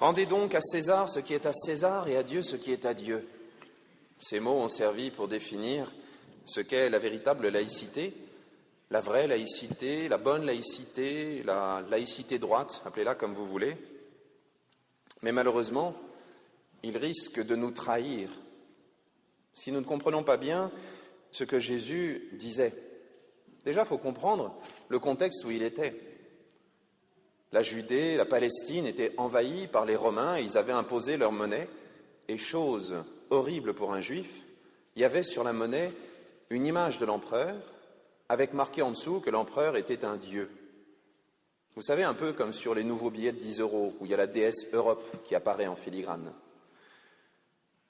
Rendez donc à César ce qui est à César et à Dieu ce qui est à Dieu. Ces mots ont servi pour définir ce qu'est la véritable laïcité, la vraie laïcité, la bonne laïcité, la laïcité droite, appelez-la comme vous voulez. Mais malheureusement, ils risquent de nous trahir si nous ne comprenons pas bien ce que Jésus disait. Déjà, il faut comprendre le contexte où il était. La Judée, la Palestine étaient envahies par les Romains, et ils avaient imposé leur monnaie, et chose horrible pour un juif, il y avait sur la monnaie une image de l'empereur, avec marqué en dessous que l'empereur était un dieu. Vous savez, un peu comme sur les nouveaux billets de 10 €, où il y a la déesse Europe qui apparaît en filigrane.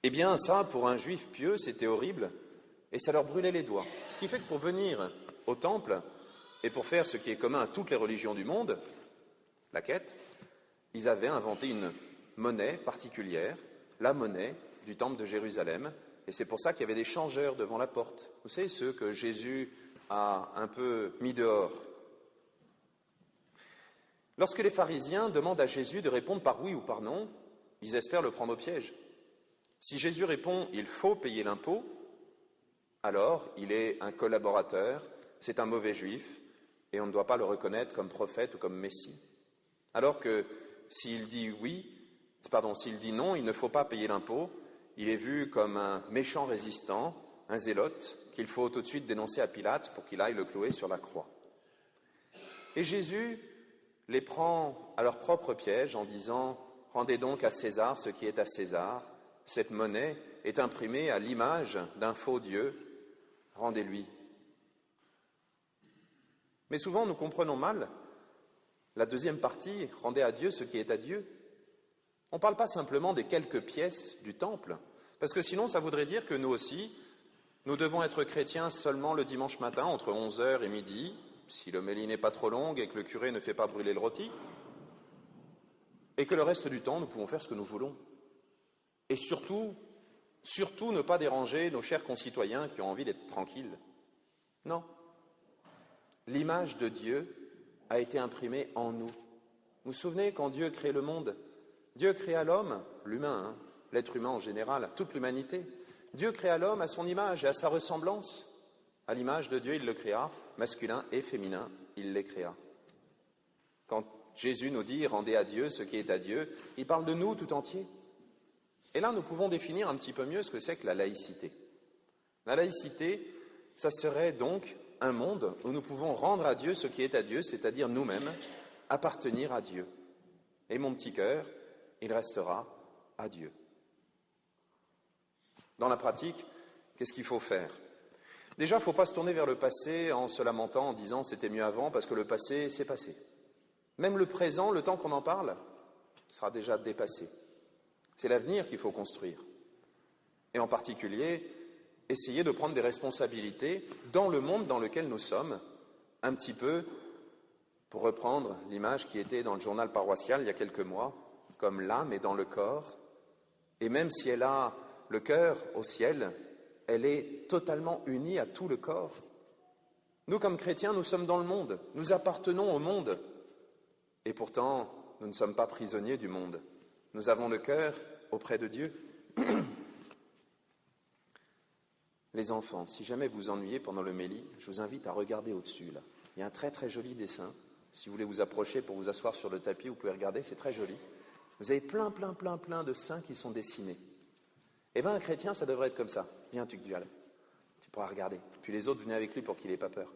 Eh bien, ça, pour un juif pieux, c'était horrible, et ça leur brûlait les doigts. Ce qui fait que pour venir au temple, et pour faire ce qui est commun à toutes les religions du monde, la quête, ils avaient inventé une monnaie particulière, la monnaie du temple de Jérusalem, et c'est pour ça qu'il y avait des changeurs devant la porte. Vous savez, ceux que Jésus a un peu mis dehors. Lorsque les pharisiens demandent à Jésus de répondre par oui ou par non, ils espèrent le prendre au piège. Si Jésus répond « il faut payer l'impôt », alors il est un collaborateur, c'est un mauvais juif, et on ne doit pas le reconnaître comme prophète ou comme messie. Alors que s'il dit non, il ne faut pas payer l'impôt, il est vu comme un méchant résistant, un zélote, qu'il faut tout de suite dénoncer à Pilate pour qu'il aille le clouer sur la croix. Et Jésus les prend à leur propre piège en disant « Rendez donc à César ce qui est à César, cette monnaie est imprimée à l'image d'un faux Dieu, rendez-lui. » Mais souvent nous comprenons mal la deuxième partie, « Rendez à Dieu ce qui est à Dieu ». On ne parle pas simplement des quelques pièces du temple, parce que sinon ça voudrait dire que nous aussi, nous devons être chrétiens seulement le dimanche matin entre 11h et midi, si l'homélie n'est pas trop longue et que le curé ne fait pas brûler le rôti, et que le reste du temps, nous pouvons faire ce que nous voulons. Et surtout ne pas déranger nos chers concitoyens qui ont envie d'être tranquilles. Non. L'image de Dieu a été imprimée en nous. Vous vous souvenez quand Dieu crée le monde? Dieu créa l'homme, l'humain, l'être humain en général, toute l'humanité. Dieu créa l'homme à son image et à sa ressemblance. À l'image de Dieu, il le créa, masculin et féminin, il les créa. Quand Jésus nous dit « rendez à Dieu ce qui est à Dieu », il parle de nous tout entier. Et là, nous pouvons définir un petit peu mieux ce que c'est que la laïcité. La laïcité, ça serait donc un monde où nous pouvons rendre à Dieu ce qui est à Dieu, c'est-à-dire nous-mêmes, appartenir à Dieu. Et mon petit cœur, il restera à Dieu. Dans la pratique, qu'est-ce qu'il faut faire? Déjà, il ne faut pas se tourner vers le passé en se lamentant, en disant « c'était mieux avant », parce que le passé, c'est passé. Même le présent, le temps qu'on en parle, sera déjà dépassé. C'est l'avenir qu'il faut construire. Et en particulier, essayer de prendre des responsabilités dans le monde dans lequel nous sommes, un petit peu, pour reprendre l'image qui était dans le journal paroissial il y a quelques mois, comme l'âme est dans le corps, et même si elle a le cœur au ciel, elle est totalement unie à tout le corps. Nous, comme chrétiens, nous sommes dans le monde, nous appartenons au monde, et pourtant, nous ne sommes pas prisonniers du monde. Nous avons le cœur auprès de Dieu. Les enfants, si jamais vous ennuyez pendant l'homélie, je vous invite à regarder au-dessus, là. Il y a un très très joli dessin. Si vous voulez vous approcher pour vous asseoir sur le tapis, vous pouvez regarder, c'est très joli. Vous avez plein de saints qui sont dessinés. Eh bien, un chrétien, ça devrait être comme ça. Viens, Tugdual, tu pourras regarder. Puis les autres, venez avec lui pour qu'il n'ait pas peur.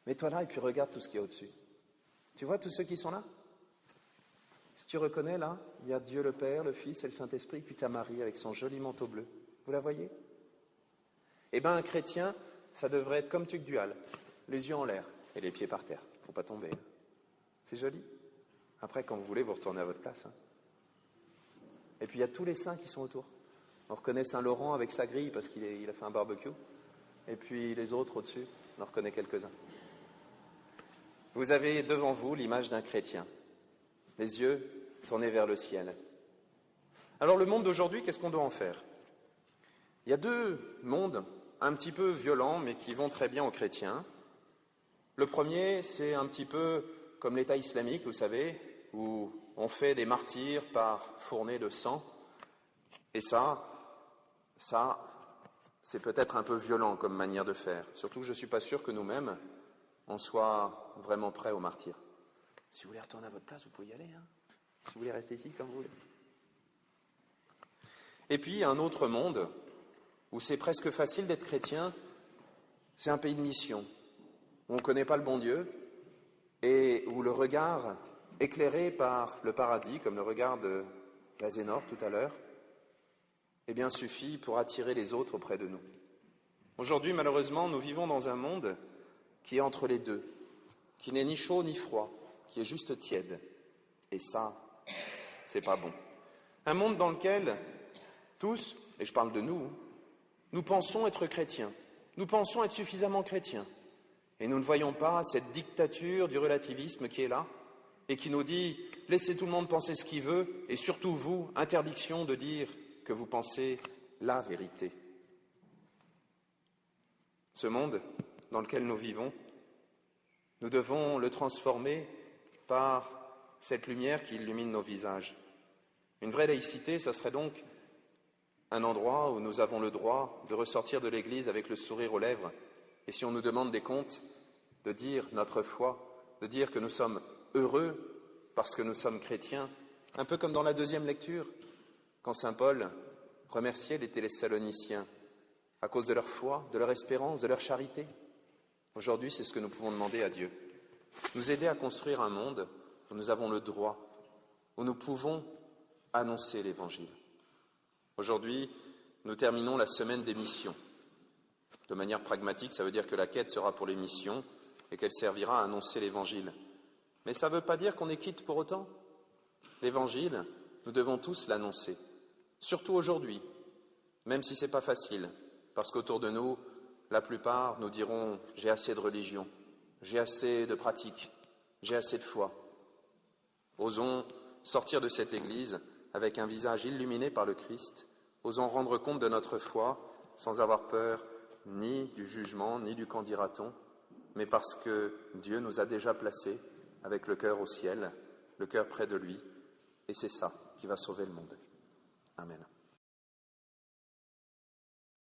Mets-toi là et puis regarde tout ce qu'il y a au-dessus. Tu vois tous ceux qui sont là? Si tu reconnais, là, il y a Dieu le Père, le Fils et le Saint-Esprit, puis ta Marie avec son joli manteau bleu. Vous la voyez? Eh bien, un chrétien, ça devrait être comme Tugdual, les yeux en l'air et les pieds par terre. Il ne faut pas tomber. C'est joli. Après, quand vous voulez, vous retournez à votre place. Et puis, il y a tous les saints qui sont autour. On reconnaît Saint-Laurent avec sa grille parce qu'il a fait un barbecue. Et puis, les autres au-dessus, on en reconnaît quelques-uns. Vous avez devant vous l'image d'un chrétien. Les yeux tournés vers le ciel. Alors le monde d'aujourd'hui, qu'est-ce qu'on doit en faire? Il y a deux mondes un petit peu violents, mais qui vont très bien aux chrétiens. Le premier, c'est un petit peu comme l'État islamique, vous savez, où on fait des martyrs par fournée de sang. Et ça, c'est peut-être un peu violent comme manière de faire. Surtout que je ne suis pas sûr que nous-mêmes, on soit vraiment prêts au martyr. Si vous voulez retourner à votre place, vous pouvez y aller. Si vous voulez rester ici, comme vous voulez. Et puis, un autre monde où c'est presque facile d'être chrétien, c'est un pays de mission, où on ne connaît pas le bon Dieu et où le regard éclairé par le paradis, comme le regard de l'Azénor tout à l'heure, eh bien, suffit pour attirer les autres auprès de nous. Aujourd'hui, malheureusement, nous vivons dans un monde qui est entre les deux, qui n'est ni chaud ni froid, qui est juste tiède. Et ça, c'est pas bon. Un monde dans lequel tous, et je parle de nous, nous pensons être chrétiens, nous pensons être suffisamment chrétiens, et nous ne voyons pas cette dictature du relativisme qui est là, et qui nous dit « laissez tout le monde penser ce qu'il veut, et surtout vous, interdiction de dire que vous pensez la vérité ». Ce monde dans lequel nous vivons, nous devons le transformer par cette lumière qui illumine nos visages. Une vraie laïcité, ça serait donc un endroit où nous avons le droit de ressortir de l'Église avec le sourire aux lèvres, et si on nous demande des comptes, de dire notre foi, de dire que nous sommes heureux parce que nous sommes chrétiens, un peu comme dans la deuxième lecture, quand saint Paul remerciait les Thessaloniciens à cause de leur foi, de leur espérance, de leur charité. Aujourd'hui, c'est ce que nous pouvons demander à Dieu. Nous aider à construire un monde où nous avons le droit, où nous pouvons annoncer l'Évangile. Aujourd'hui, nous terminons la semaine des missions. De manière pragmatique, ça veut dire que la quête sera pour les missions et qu'elle servira à annoncer l'Évangile. Mais ça ne veut pas dire qu'on est quitte pour autant. L'Évangile, nous devons tous l'annoncer, surtout aujourd'hui, même si ce n'est pas facile, parce qu'autour de nous, la plupart nous diront « j'ai assez de religion, j'ai assez de pratique, j'ai assez de foi ». Osons sortir de cette Église avec un visage illuminé par le Christ, osons rendre compte de notre foi sans avoir peur ni du jugement, ni du qu'en dira-t-on, mais parce que Dieu nous a déjà placés avec le cœur au ciel, le cœur près de lui, et c'est ça qui va sauver le monde. Amen.